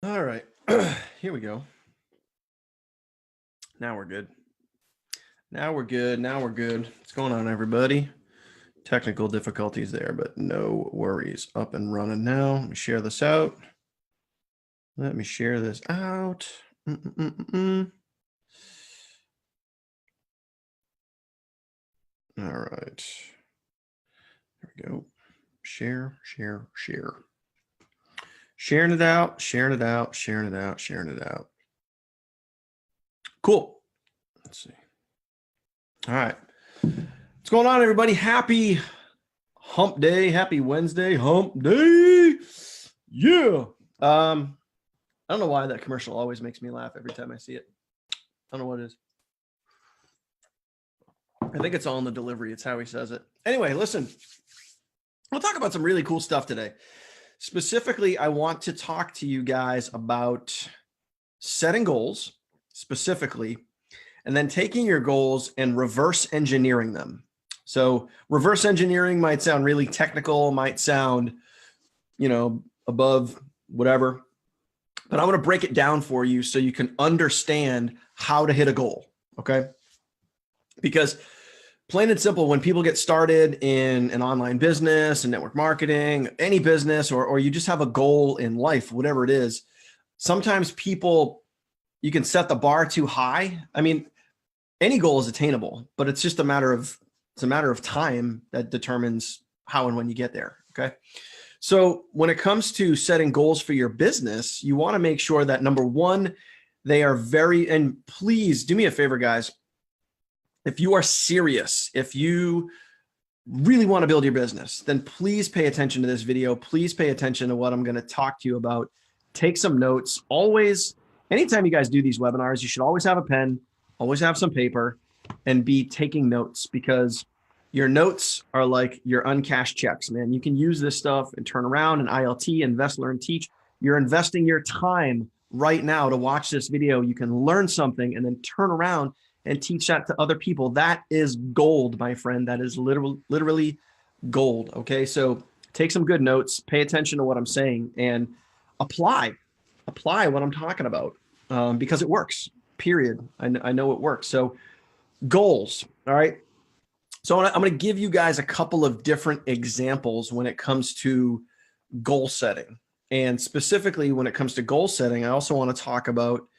All right. Here we go. Now we're good. Now we're good. Now we're good. What's going on, everybody? Technical difficulties there, but no worries. Up and running now. Let me share this out. Let me share this out. All right. There we go. Share, share, share. Sharing it out, sharing it out, sharing it out, sharing it out. Cool. Let's see. All right. What's going on, everybody? Happy hump day. Happy Wednesday. Hump day. Yeah. I don't know why that commercial always makes me laugh every time I see it. I don't know what it is. I think it's all in the delivery. It's how he says it. Anyway, listen, we'll talk about some really cool stuff today. Specifically, I want to talk to you guys about setting goals specifically, and then taking your goals and reverse engineering them. So reverse engineering might sound really technical, might sound, above whatever, but I'm going to break it down for you so you can understand how to hit a goal. Okay. Because plain and simple, when people get started in an online business and network marketing, any business, or you just have a goal in life, whatever it is, sometimes you can set the bar too high. I mean, any goal is attainable, but it's just a matter of time that determines how and when you get there. Okay. So when it comes to setting goals for your business, you want to make sure that number one, they are and please do me a favor, guys. If you are serious, if you really want to build your business, then please pay attention to this video. Please pay attention to what I'm going to talk to you about. Take some notes. Always, anytime you guys do these webinars, you should always have a pen, always have some paper, and be taking notes, because your notes are like your uncashed checks, man. You can use this stuff and turn around and ILT, invest, learn, teach. You're investing your time right now to watch this video. You can learn something and then turn around and teach that to other people. That is gold, my friend. That is literally gold. Okay. So take some good notes, pay attention to what I'm saying, and apply what I'm talking about, because it works, period. I know it works. So goals. All right. So I'm going to give you guys a couple of different examples when it comes to goal setting. And specifically when it comes to goal setting, I also want to talk about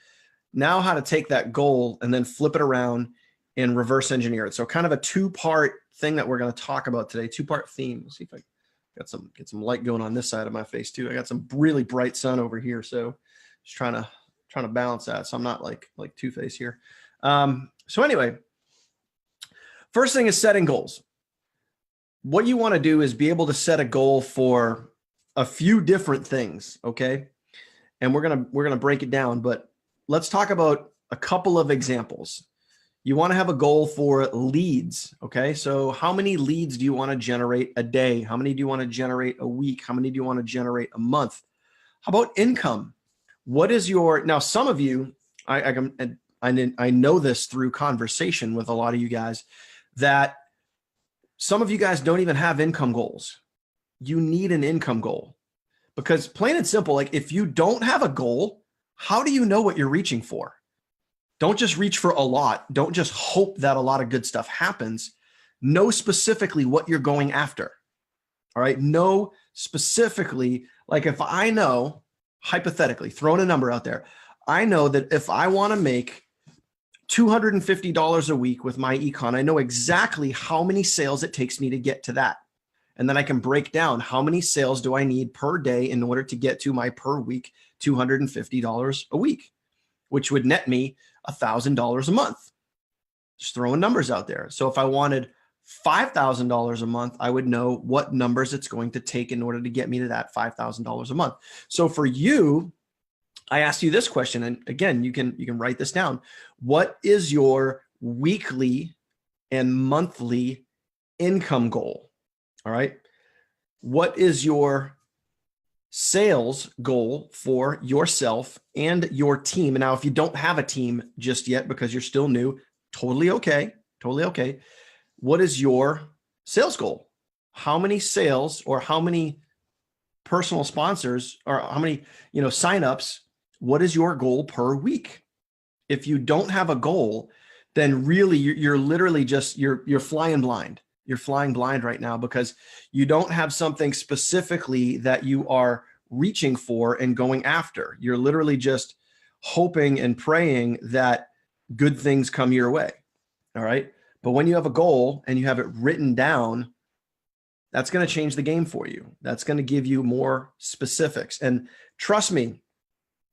now how to take that goal and then flip it around and reverse engineer it. So kind of a two-part thing that we're going to talk about today, two-part theme. Let's see if I get some light going on this side of my face too. I got some really bright sun over here, so just trying to balance that, so I'm not like Two-Face here. So anyway, first thing is setting goals. What you want to do is be able to set a goal for a few different things, okay? And we're gonna break it down, but let's talk about a couple of examples. You want to have a goal for leads, okay? So how many leads do you want to generate a day? How many do you want to generate a week? How many do you want to generate a month? How about income? What is now some of you, I know this through conversation with a lot of you guys, that some of you guys don't even have income goals. You need an income goal, because plain and simple, like if you don't have a goal, how do you know what you're reaching for? Don't just reach for a lot. Don't just hope that a lot of good stuff happens. Know specifically what you're going after. All right. Know specifically, like if I know, hypothetically, throwing a number out there, I know that if I want to make $250 a week with my econ, I know exactly how many sales it takes me to get to that. And then I can break down how many sales do I need per day in order to get to my per week $250 a week, which would net me $1,000 a month. Just throwing numbers out there. So if I wanted $5,000 a month, I would know what numbers it's going to take in order to get me to that $5,000 a month. So for you, I asked you this question, and again, you can write this down. What is your weekly and monthly income goal? All right. What is your sales goal for yourself and your team? And now, if you don't have a team just yet because you're still new, totally okay. Totally okay. What is your sales goal? How many sales or how many personal sponsors or how many, signups what is your goal per week? If you don't have a goal, then really you're literally just, you're flying blind. You're flying blind right now because you don't have something specifically that you are reaching for and going after. You're literally just hoping and praying that good things come your way. All right. But when you have a goal and you have it written down, that's going to change the game for you. That's going to give you more specifics. And trust me,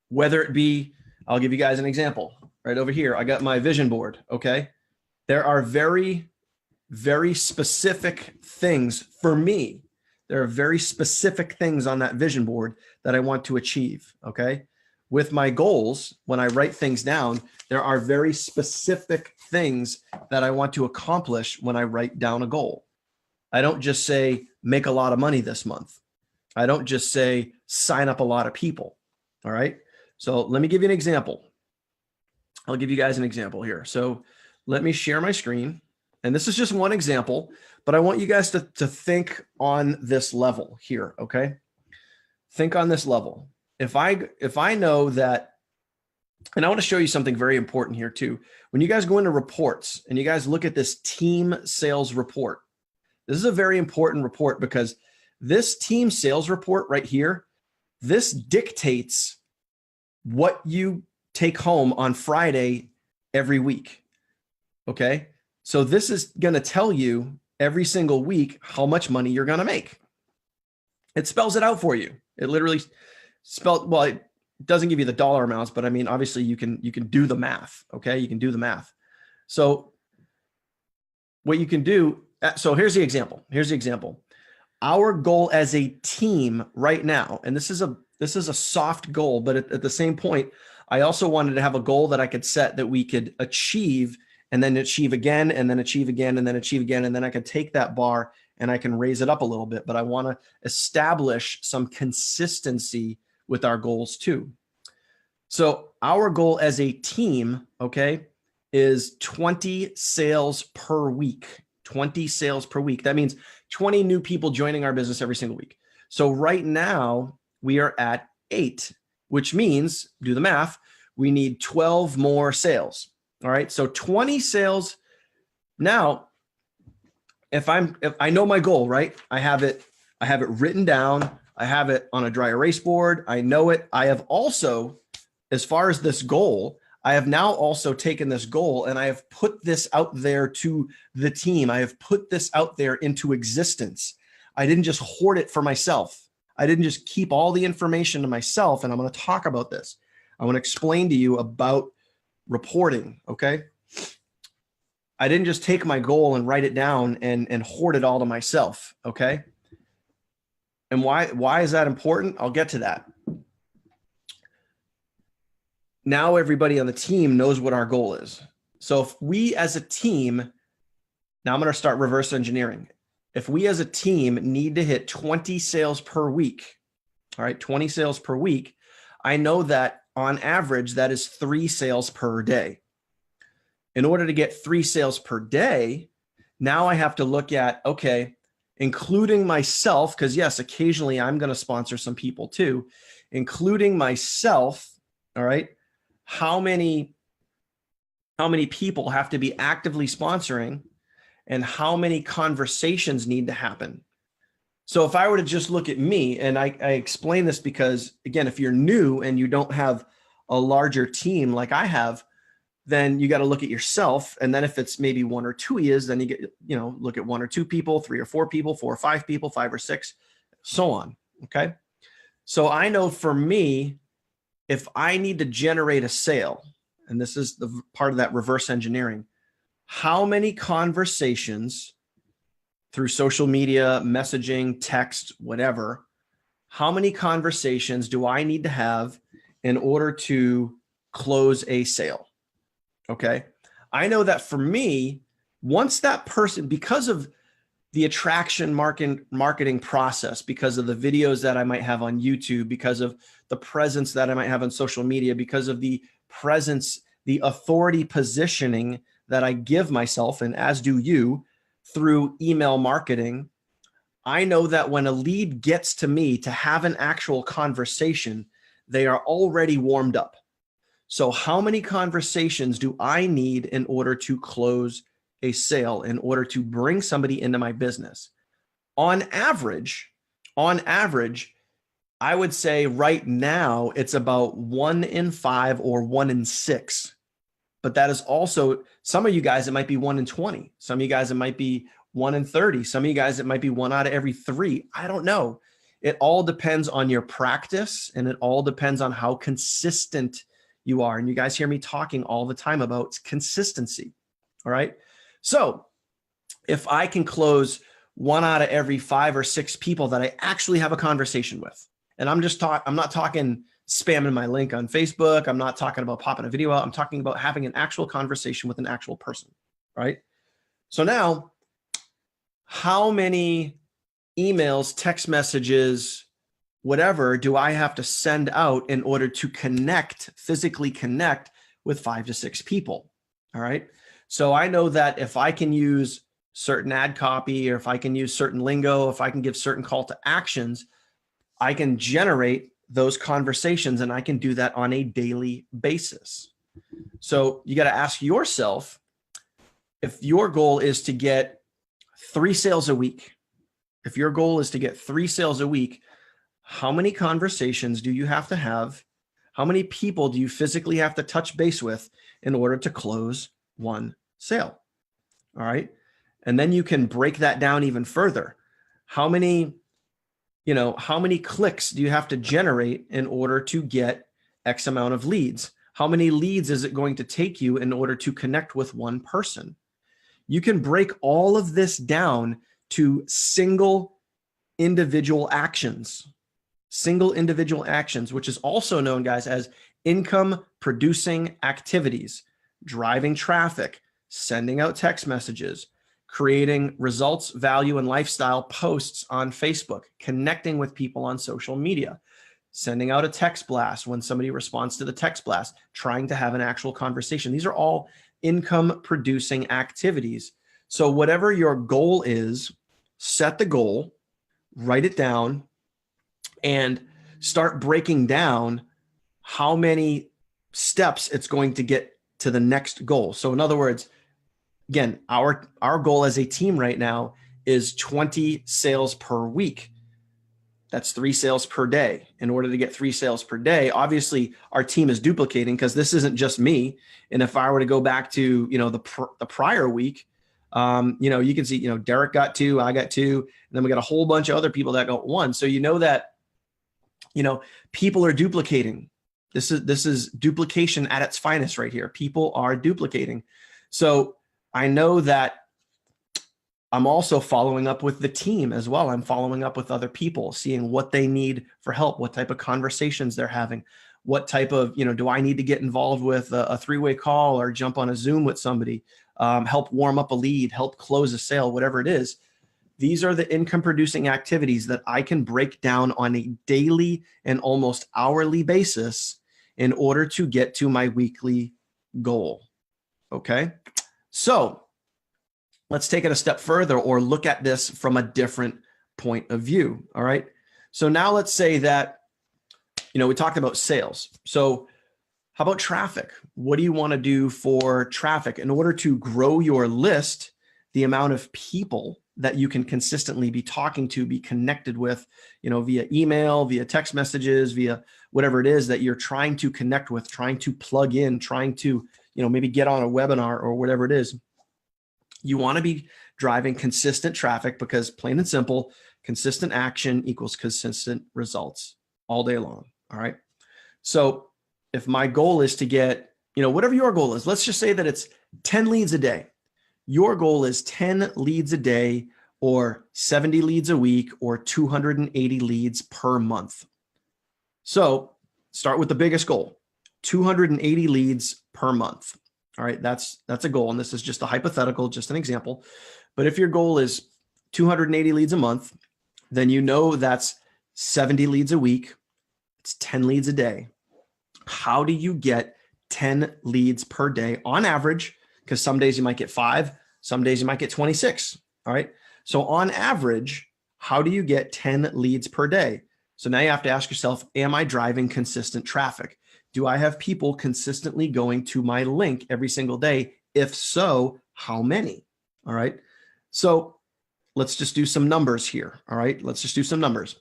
whether it be, I'll give you guys an example right over here. I got my vision board. Okay. There are very, very specific things for me. There are very specific things on that vision board that I want to achieve. Okay. With my goals, when I write things down, there are very specific things that I want to accomplish when I write down a goal. I don't just say, make a lot of money this month. I don't just say, sign up a lot of people. All right. So let me give you an example. I'll give you guys an example here. So let me share my screen. And this is just one example, but I want you guys to think on this level here. Okay. Think on this level. If I know that, and I want to show you something very important here too. When you guys go into reports and you guys look at this team sales report, this is a very important report because this team sales report right here, this dictates what you take home on Friday every week. Okay. So this is going to tell you every single week how much money you're going to make. It spells it out for you. It literally well, it doesn't give you the dollar amounts, but I mean, obviously you can do the math. Okay. You can do the math. So what you can do, so here's the example. Here's the example. Our goal as a team right now, and this is a soft goal, but at the same point, I also wanted to have a goal that I could set that we could achieve and then achieve again, and then achieve again, and then achieve again. And then I could take that bar and I can raise it up a little bit, but I want to establish some consistency with our goals too. So our goal as a team, okay, is 20 sales per week, 20 sales per week. That means 20 new people joining our business every single week. So right now we are at 8, which means, do the math, we need 12 more sales. All right. So 20 sales. Now, if I know my goal, right? I have it written down. I have it on a dry erase board. I know it. I have also, as far as this goal, I have now also taken this goal and I have put this out there to the team. I have put this out there into existence. I didn't just hoard it for myself. I didn't just keep all the information to myself. And I'm going to talk about this. I want to explain to you about reporting. Okay. I didn't just take my goal and write it down and hoard it all to myself. Okay. And why is that important? I'll get to that. Now everybody on the team knows what our goal is. So if we as a team, now I'm going to start reverse engineering. If we as a team need to hit 20 sales per week, all right, 20 sales per week, I know that on average, that is 3 sales per day. In order to get 3 sales per day, now I have to look at, okay, including myself, because yes, occasionally I'm going to sponsor some people too, including myself. All right. How many people have to be actively sponsoring and how many conversations need to happen? So if I were to just look at me, and I explain this because again, if you're new and you don't have a larger team like I have, then you got to look at yourself. And then if it's maybe 1 or 2 years, then you get, look at 1 or 2 people, 3 or 4 people, 4 or 5 people, 5 or 6, so on. Okay. So I know for me, if I need to generate a sale, and this is the part of that reverse engineering, how many conversations through social media, messaging, text, whatever, how many conversations do I need to have in order to close a sale? Okay. I know that for me, once that person, because of the attraction marketing process, because of the videos that I might have on YouTube, because of the presence that I might have on social media, because of the presence, the authority positioning that I give myself, and as do you, through email marketing, I know that when a lead gets to me to have an actual conversation, they are already warmed up. So how many conversations do I need in order to close a sale, in order to bring somebody into my business? On average, I would say right now it's about 1 in 5 or 1 in 6. But that is also, some of you guys, it might be 1 in 20. Some of you guys, it might be 1 in 30. Some of you guys, it might be 1 out of every 3. I don't know. It all depends on your practice, and it all depends on how consistent you are. And you guys hear me talking all the time about consistency. All right. So if I can close 1 out of every 5 or 6 people that I actually have a conversation with, and I'm not talking spamming my link on Facebook. I'm not talking about popping a video out. I'm talking about having an actual conversation with an actual person, right? So now, how many emails, text messages, whatever do I have to send out in order to physically connect with 5 to 6 people? All right. So I know that if I can use certain ad copy, or if I can use certain lingo, if I can give certain call to actions, I can generate those conversations, and I can do that on a daily basis. So you got to ask yourself, if your goal is to get 3 sales a week, how many conversations do you have to have? How many people do you physically have to touch base with in order to close 1 sale? All right. And then you can break that down even further. How many clicks do you have to generate in order to get X amount of leads? How many leads is it going to take you in order to connect with 1 person? You can break all of this down to single individual actions, which is also known, guys, as income producing activities: driving traffic, sending out text messages, creating results, value, and lifestyle posts on Facebook, connecting with people on social media, sending out a text blast when somebody responds to the text blast, trying to have an actual conversation. These are all income producing activities. So whatever your goal is, set the goal, write it down, and start breaking down how many steps it's going to get to the next goal. So in other words, again, our goal as a team right now is 20 sales per week. That's 3 sales per day. In order to get 3 sales per day, obviously our team is duplicating, because this isn't just me. And if I were to go back to, the prior week, you can see, Derek got 2, I got 2, and then we got a whole bunch of other people that got 1. So that, people are duplicating. This is duplication at its finest right here. People are duplicating. So I know that I'm also following up with the team as well. I'm following up with other people, seeing what they need for help, what type of conversations they're having, what type of, do I need to get involved with a 3-way call or jump on a Zoom with somebody, help warm up a lead, help close a sale, whatever it is. These are the income producing activities that I can break down on a daily and almost hourly basis in order to get to my weekly goal. Okay. So let's take it a step further, or look at this from a different point of view. All right. So now let's say that, we talked about sales. So how about traffic? What do you want to do for traffic in order to grow your list? The amount of people that you can consistently be talking to, be connected with, via email, via text messages, via whatever it is that you're trying to connect with, trying to plug in, trying to, maybe get on a webinar or whatever it is. You want to be driving consistent traffic, because plain and simple, consistent action equals consistent results all day long. All right. So if my goal is to get, whatever your goal is, let's just say that it's 10 leads a day. Your goal is 10 leads a day, or 70 leads a week, or 280 leads per month. So start with the biggest goal, 280 leads per month. All right. That's a goal. And this is just a hypothetical, just an example. But if your goal is 280 leads a month, then that's 70 leads a week. It's 10 leads a day. How do you get 10 leads per day on average? Because some days you might get 5, some days you might get 26. All right. So on average, how do you get 10 leads per day? So now you have to ask yourself, am I driving consistent traffic? Do I have people consistently going to my link every single day? If so, how many? All right. So let's just do some numbers here. All right. Let's just do some numbers.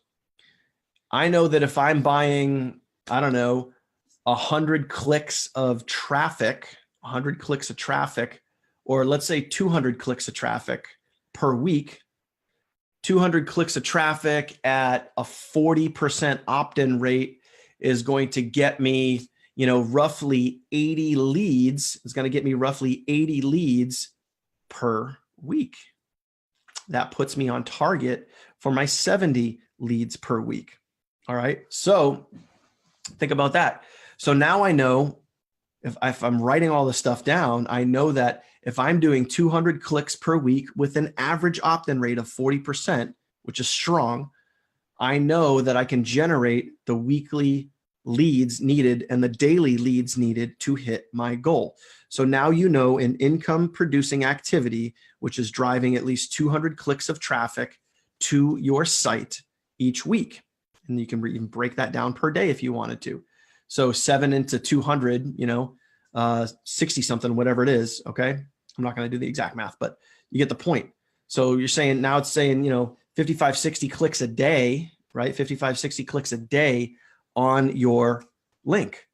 I know that if I'm buying, I don't know, 100 clicks of traffic, 100 clicks of traffic, or let's say 200 clicks of traffic per week, 200 clicks of traffic at a 40% opt-in rate is going to get me, roughly 80 leads. It's going to get me roughly 80 leads per week. That puts me on target for my 70 leads per week. All right. So think about that. So now I know if I'm writing all this stuff down, I know that if I'm doing 200 clicks per week with an average opt-in rate of 40%, which is strong, I know that I can generate the weekly leads needed and the daily leads needed to hit my goal. So now you know an income producing activity, which is driving at least 200 clicks of traffic to your site each week. And you can even break that down per day if you wanted to. So 7 into 200, 60 something, whatever it is. Okay. I'm not going to do the exact math, but you get the point. So you're saying now it's saying, 55, 60 clicks a day, right? 55, 60 clicks a day on your link.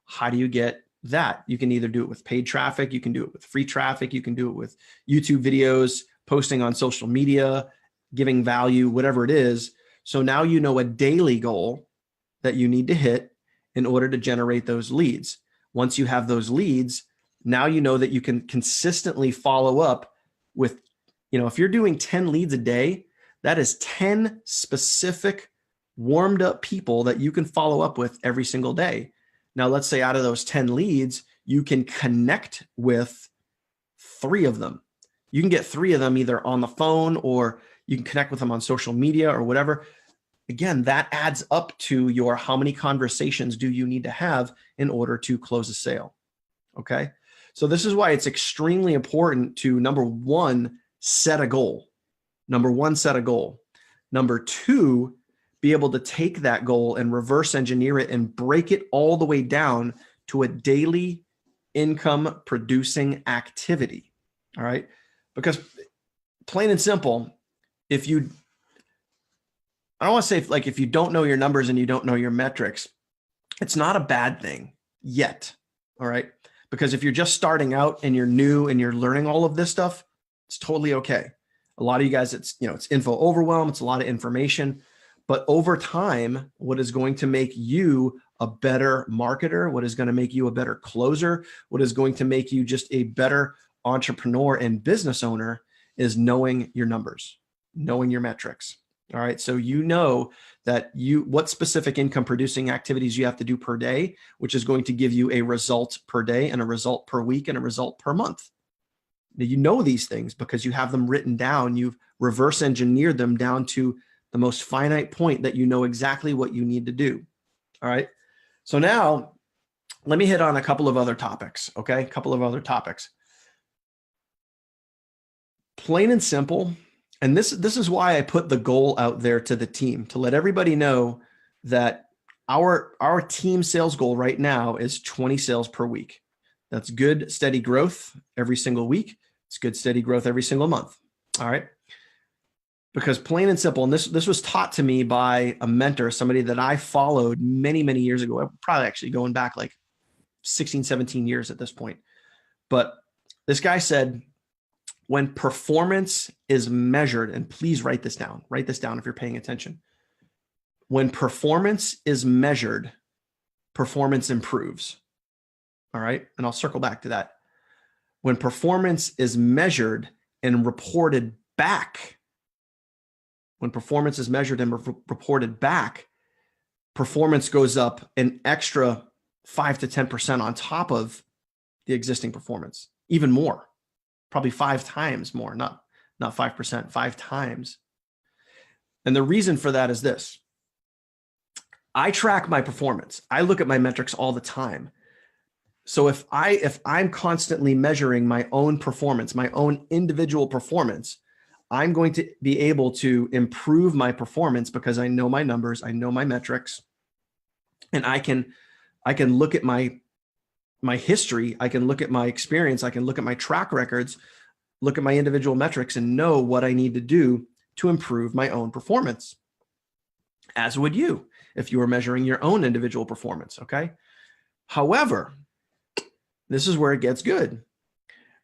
How do you get that? You can either do it with paid traffic. You can do it with free traffic. You can do it with YouTube videos, posting on social media, giving value, whatever it is. So now you know a daily goal that you need to hit in order to generate those leads. Once you have those leads, now you know that you can consistently follow up with, if you're doing 10 leads a day, that is 10 specific warmed up people that you can follow up with every single day. Now, let's say out of those 10 leads, you can connect with 3 of them. You can get 3 of them either on the phone or you can connect with them on social media or whatever. Again, that adds up to your how many conversations do you need to have in order to close a sale. Okay. So this is why it's extremely important to, number one, set a goal. Number 2, be able to take that goal and reverse engineer it and break it all the way down to a daily income producing activity. All right. Because plain and simple, I don't want to say if you don't know your numbers and you don't know your metrics, it's not a bad thing yet. All right. Because if you're just starting out and you're new and you're learning all of this stuff, it's totally okay. A lot of you guys, it's info overwhelm. It's a lot of information, but over time, what is going to make you a better marketer, what is going to make you a better closer, what is going to make you just a better entrepreneur and business owner is knowing your numbers, knowing your metrics. All right. So you know that what specific income producing activities you have to do per day, which is going to give you a result per day and a result per week and a result per month. Now, you know these things because you have them written down. You've reverse engineered them down to the most finite point that you know exactly what you need to do. All right. So now let me hit on a couple of other topics. Okay. A couple of other topics. Plain and simple. And this is why I put the goal out there to the team, to let everybody know that our team sales goal right now is 20 sales per week. That's good, steady growth every single week. It's good, steady growth every single month. All right. Because plain and simple, and this was taught to me by a mentor, somebody that I followed many, many years ago, probably actually going back like 16, 17 years at this point. But this guy said, when performance is measured, and please write this down if you're paying attention. When performance is measured, performance improves. All right. And I'll circle back to that. When performance is measured and reported back, performance goes up an extra 5 to 10% on top of the existing performance, even more. Probably 5 times more, not 5%, 5 times. And the reason for that is this. I track my performance. I look at my metrics all the time. So if I'm constantly measuring my own performance, my own individual performance, I'm going to be able to improve my performance because I know my numbers, I know my metrics, and I can look at my history, I can look at my experience, I can look at my track records, look at my individual metrics, and know what I need to do to improve my own performance, as would you if you were measuring your own individual performance, okay? However, this is where it gets good.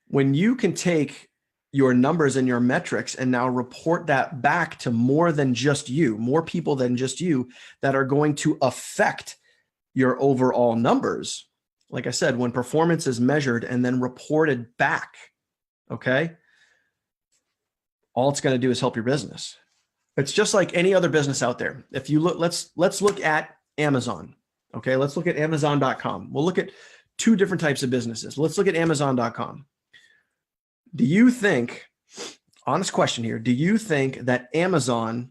When you can take your numbers and your metrics and now report that back to more than just you, more people than just you that are going to affect your overall numbers. Like I said, when performance is measured and then reported back, okay, all it's going to do is help your business. It's just like any other business out there. If you look, let's look at Amazon. Okay, let's look at Amazon.com. We'll look at two different types of businesses. Let's look at Amazon.com. Do you think, honest question here, do you think that Amazon,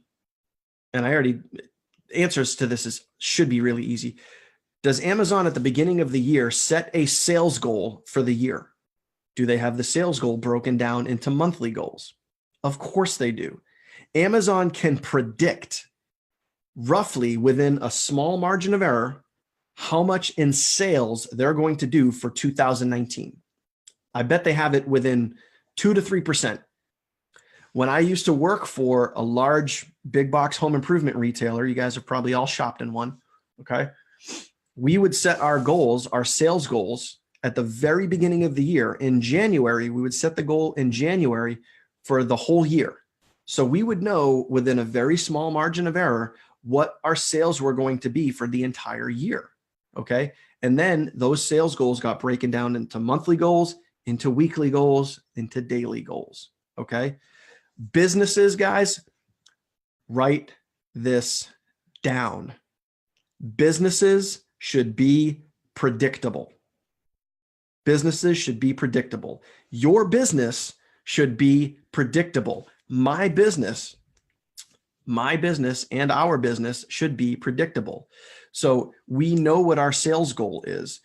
and I already, answers to this should be really easy. Does Amazon at the beginning of the year set a sales goal for the year? Do they have the sales goal broken down into monthly goals? Of course they do. Amazon can predict roughly within a small margin of error how much in sales they're going to do for 2019. I bet they have it within 2 to 3%. When I used to work for a large big box home improvement retailer, you guys have probably all shopped in one, okay? We would set our goals, our sales goals, at the very beginning of the year. In January, we would set the goal in January for the whole year. So we would know within a very small margin of error what our sales were going to be for the entire year, okay? And then those sales goals got broken down into monthly goals, into weekly goals, into daily goals, okay? Businesses, guys, write this down. Businesses should be predictable. Businesses should be predictable. Your business should be predictable. My business and our business should be predictable. So we know what our sales goal is.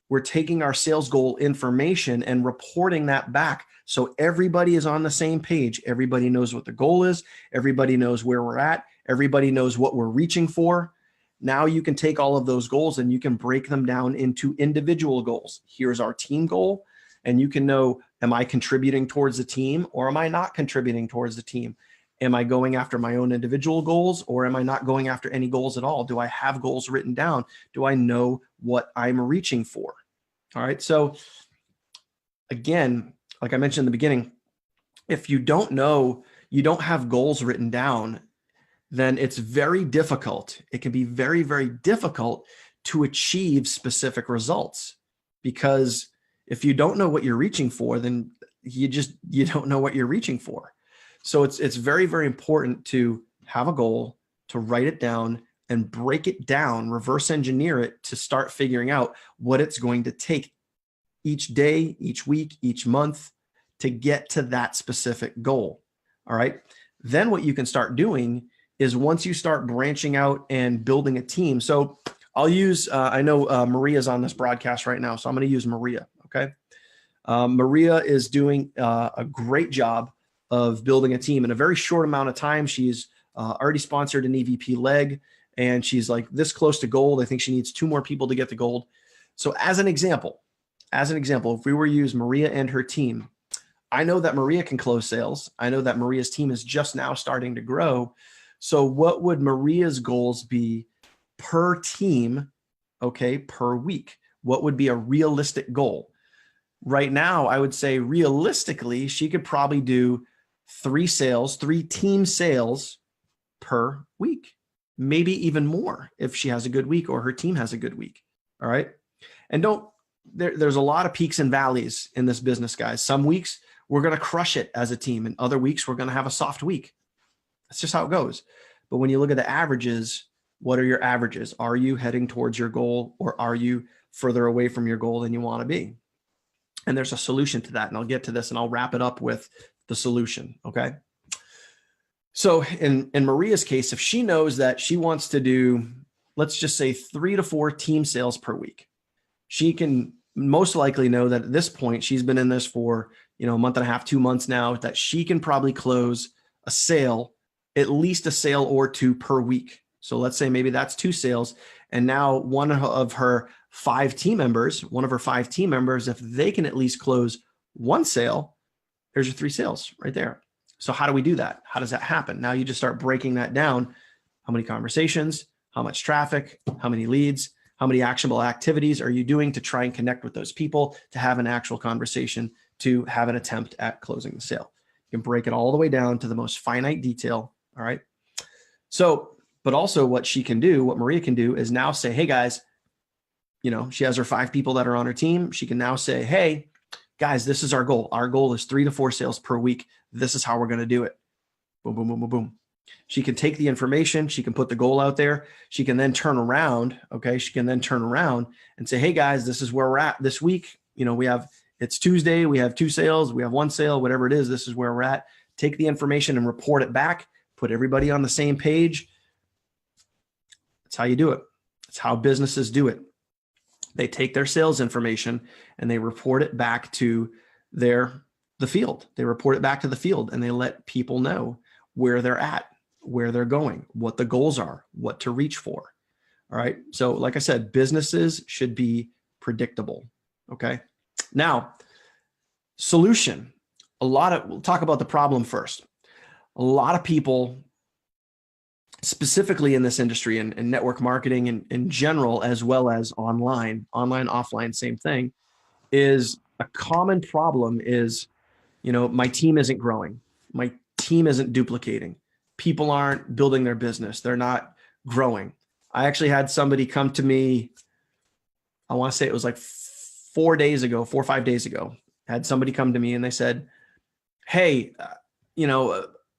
We're taking our sales goal information and reporting that back so everybody is on the same page. Everybody knows what the goal is. Everybody knows where we're at. Everybody knows what we're reaching for. Now you can take all of those goals and you can break them down into individual goals. Here's our team goal. And you can know, am I contributing towards the team or am I not contributing towards the team? Am I going after my own individual goals or am I not going after any goals at all? Do I have goals written down? Do I know what I'm reaching for? All right. So again, like I mentioned in the beginning, if you don't know, you don't have goals written down, then it's very difficult. It can be very, very difficult to achieve specific results, because if you don't know what you're reaching for, then you don't know what you're reaching for. So it's very, very important to have a goal, to write it down and break it down, reverse engineer it to start figuring out what it's going to take each day, each week, each month to get to that specific goal. All right. Then what you can start doing is once you start branching out and building a team. So I'll use, I know Maria's on this broadcast right now, so I'm going to use Maria. Okay. Maria is doing a great job of building a team in a very short amount of time. She's already sponsored an EVP leg and she's like this close to gold. I think she needs 2 more people to get to gold. So as an example, if we were to use Maria and her team, I know that Maria can close sales. I know that Maria's team is just now starting to grow. So what would Maria's goals be per team, okay, per week? What would be a realistic goal? Right now, I would say realistically, she could probably do 3 team sales per week, maybe even more if she has a good week or her team has a good week. All right. And there's a lot of peaks and valleys in this business, guys. Some weeks we're going to crush it as a team and other weeks we're going to have a soft week. That's just how it goes. But when you look at the averages, what are your averages? Are you heading towards your goal or are you further away from your goal than you want to be? And there's a solution to that. And I'll get to this and I'll wrap it up with the solution. Okay. So in Maria's case, if she knows that she wants to do, let's just say 3 to 4 team sales per week, she can most likely know that at this point, she's been in this for, a month and a half, 2 months now, that she can probably close a sale, at least a sale or two per week. So let's say maybe that's 2 sales. And now one of her 5 team members, if they can at least close 1 sale, there's your 3 sales right there. So how do we do that? How does that happen? Now you just start breaking that down. How many conversations, how much traffic, how many leads, how many actionable activities are you doing to try and connect with those people, to have an actual conversation, to have an attempt at closing the sale. You can break it all the way down to the most finite detail. All right. So, but also what she can do, what Maria can do is now say, hey guys, she has her 5 people that are on her team. She can now say, hey guys, this is our goal. Our goal is 3 to 4 sales per week. This is how we're going to do it. Boom, boom, boom, boom, boom. She can take the information. She can put the goal out there. She can then turn around. Okay. She can then turn around and say, hey guys, this is where we're at this week. It's Tuesday. We have 2 sales. We have 1 sale, whatever it is. This is where we're at. Take the information and report it back. Put everybody on the same page. That's how you do it. That's how businesses do it. They take their sales information and they report it back to the field. They report it back to the field and they let people know where they're at, where they're going, what the goals are, what to reach for. All right. So like I said, businesses should be predictable. Okay. Now, solution. We'll talk about the problem first. A lot of people, specifically in this industry and network marketing and in general, as well as online, offline, same thing, is a common problem is, my team isn't growing. My team isn't duplicating. People aren't building their business. They're not growing. I actually had somebody come to me, I want to say it was like 4 or 5 days ago. I had somebody come to me and they said, hey,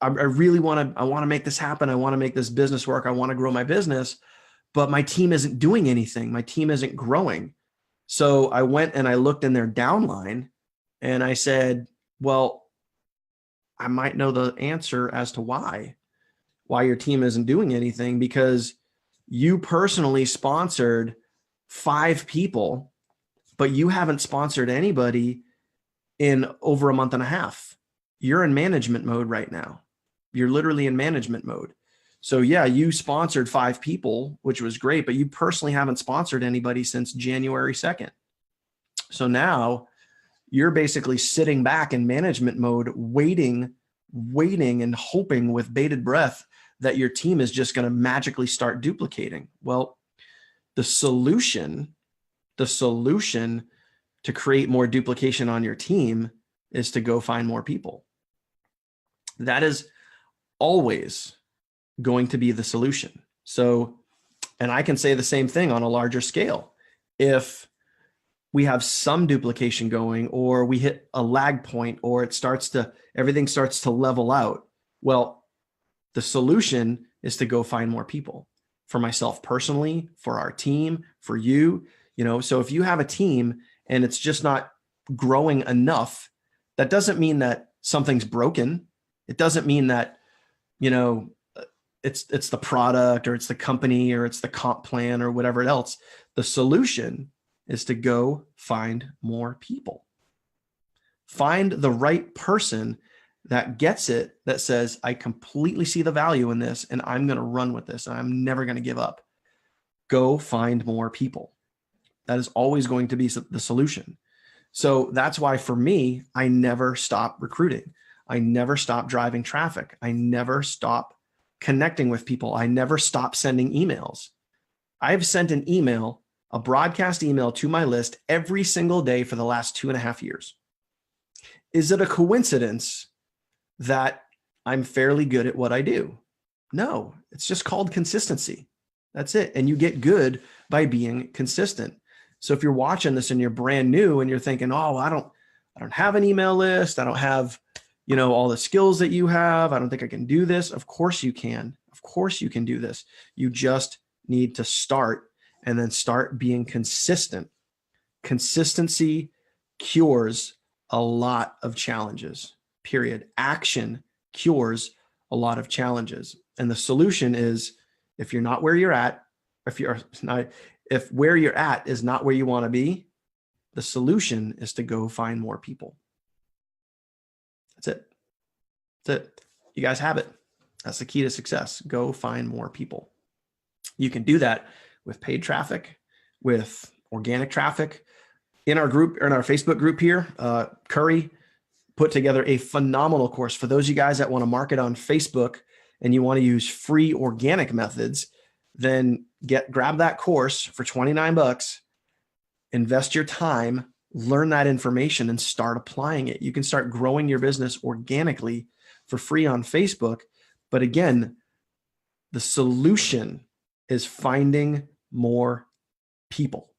I really want to make this happen. I want to make this business work. I want to grow my business, but my team isn't doing anything. My team isn't growing. So I went and I looked in their downline and I said, well, I might know the answer as to why your team isn't doing anything, because you personally sponsored 5 people, but you haven't sponsored anybody in over a month and a half. You're in management mode right now. You're literally in management mode. So yeah, you sponsored 5 people, which was great, but you personally haven't sponsored anybody since January 2nd. So now you're basically sitting back in management mode, waiting and hoping with bated breath that your team is just going to magically start duplicating. Well, the solution to create more duplication on your team is to go find more people. That is always going to be the solution. So, and I can say the same thing on a larger scale. If we have some duplication going, or we hit a lag point, or everything starts to level out, well, the solution is to go find more people. For myself personally, for our team, for you, so if you have a team and it's just not growing enough, that doesn't mean that something's broken. It doesn't mean that, it's the product or it's the company or it's the comp plan or whatever else. The solution is to go find more people. Find the right person that gets it, that says, I completely see the value in this and I'm going to run with this and I'm never going to give up. Go find more people. That is always going to be the solution. So that's why for me, I never stop recruiting. I never stop driving traffic. I never stop connecting with people. I never stop sending emails. I've sent an email, a broadcast email to my list every single day for the last 2.5 years. Is it a coincidence that I'm fairly good at what I do? No, it's just called consistency. That's it. And you get good by being consistent. So if you're watching this and you're brand new and you're thinking, oh, I don't have an email list. I don't have, all the skills that you have. I don't think I can do this. Of course you can. Of course you can do this. You just need to start, and then start being consistent. Consistency cures a lot of challenges, period. Action cures a lot of challenges. And the solution is, if you're not where you're at, if where you're at is not where you want to be, the solution is to go find more people. That's it. That's it. you guys have it. That's the key to success. Go find more people. You can do that with paid traffic, with organic traffic. In our group, or in our Facebook group here, Curry put together a phenomenal course for those of you guys that want to market on Facebook and you want to use free organic methods. Then grab that course for $29, invest your time, learn that information, and start applying it. You can start growing your business organically for free on Facebook. But again, the solution is finding more people.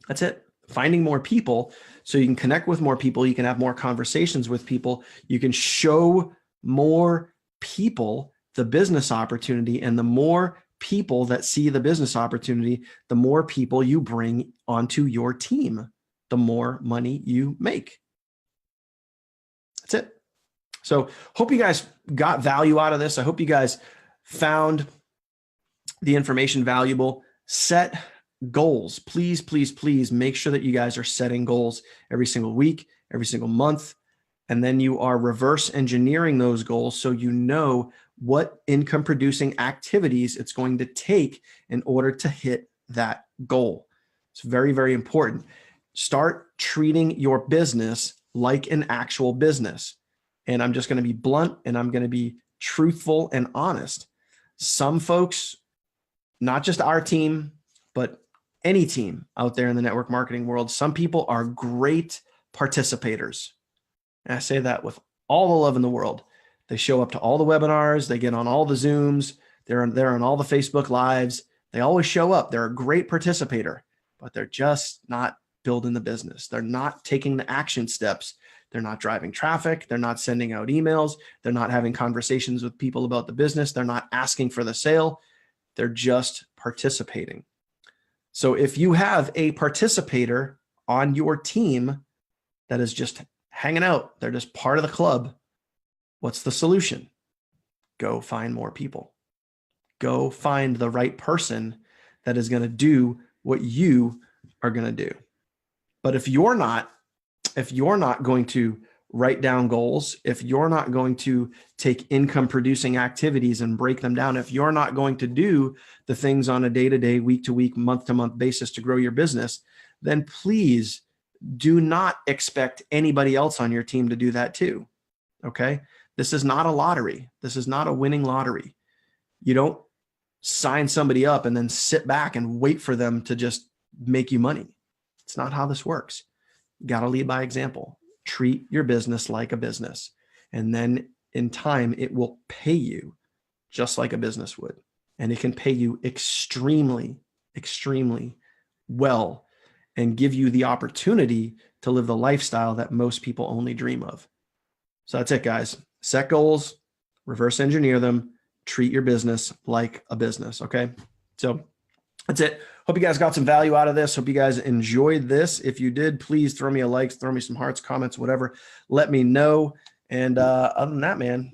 That's it. Finding more people so you can connect with more people. You can have more conversations with people. You can show more people the business opportunity, and the more people that see the business opportunity, the more people you bring onto your team, the more money you make. That's it. So hope you guys got value out of this. I hope you guys found the information valuable. Set goals. Please, please, please make sure that you guys are setting goals every single week, every single month. And then you are reverse engineering those goals so you know what income producing activities it's going to take in order to hit that goal. It's very, very important. Start treating your business like an actual business. And I'm just going to be blunt and I'm going to be truthful and honest. Some folks, not just our team, but any team out there in the network marketing world, some people are great participators. And I say that with all the love in the world. They show up to all the webinars, they get on all the Zooms, they're on all the Facebook Lives. They always show up. They're a great participator, but they're just not building the business. They're not taking the action steps. They're not driving traffic. They're not sending out emails. They're not having conversations with people about the business. They're not asking for the sale. They're just participating. So if you have a participator on your team that is just hanging out, they're just part of the club, what's the solution? Go find more people. Go find the right person that is going to do what you are going to do. But if you're not going to write down goals, if you're not going to take income producing activities and break them down, if you're not going to do the things on a day-to-day, week-to-week, month-to-month basis to grow your business, then please do not expect anybody else on your team to do that too. Okay? This is not a lottery. This is not a winning lottery. You don't sign somebody up and then sit back and wait for them to just make you money. It's not how this works. You got to lead by example. Treat your business like a business. And then in time, it will pay you just like a business would. And it can pay you extremely, extremely well and give you the opportunity to live the lifestyle that most people only dream of. So that's it, guys. Set goals, reverse engineer them, treat your business like a business. Okay. So that's it. Hope you guys got some value out of this. Hope you guys enjoyed this. If you did, please throw me a like, throw me some hearts, comments, whatever. Let me know. And other than that, man,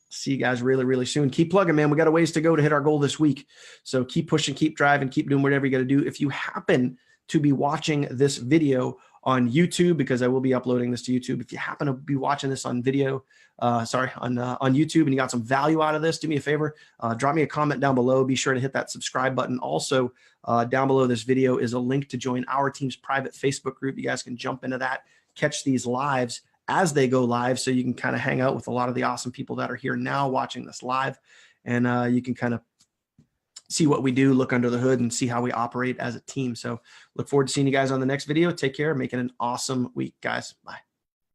see you guys really, really soon. Keep plugging, man. We got a ways to go to hit our goal this week. So keep pushing, keep driving, keep doing whatever you got to do. If you happen to be watching this video on YouTube, because I will be uploading this to YouTube. If you happen to be watching this on video, on YouTube, and you got some value out of this, do me a favor, drop me a comment down below. Be sure to hit that subscribe button. Also, down below this video is a link to join our team's private Facebook group. You guys can jump into that, catch these lives as they go live, so you can kind of hang out with a lot of the awesome people that are here now watching this live, and you can kind of see what we do, look under the hood, and see how we operate as a team. So look forward to seeing you guys on the next video. Take care. Make it an awesome week, guys. Bye.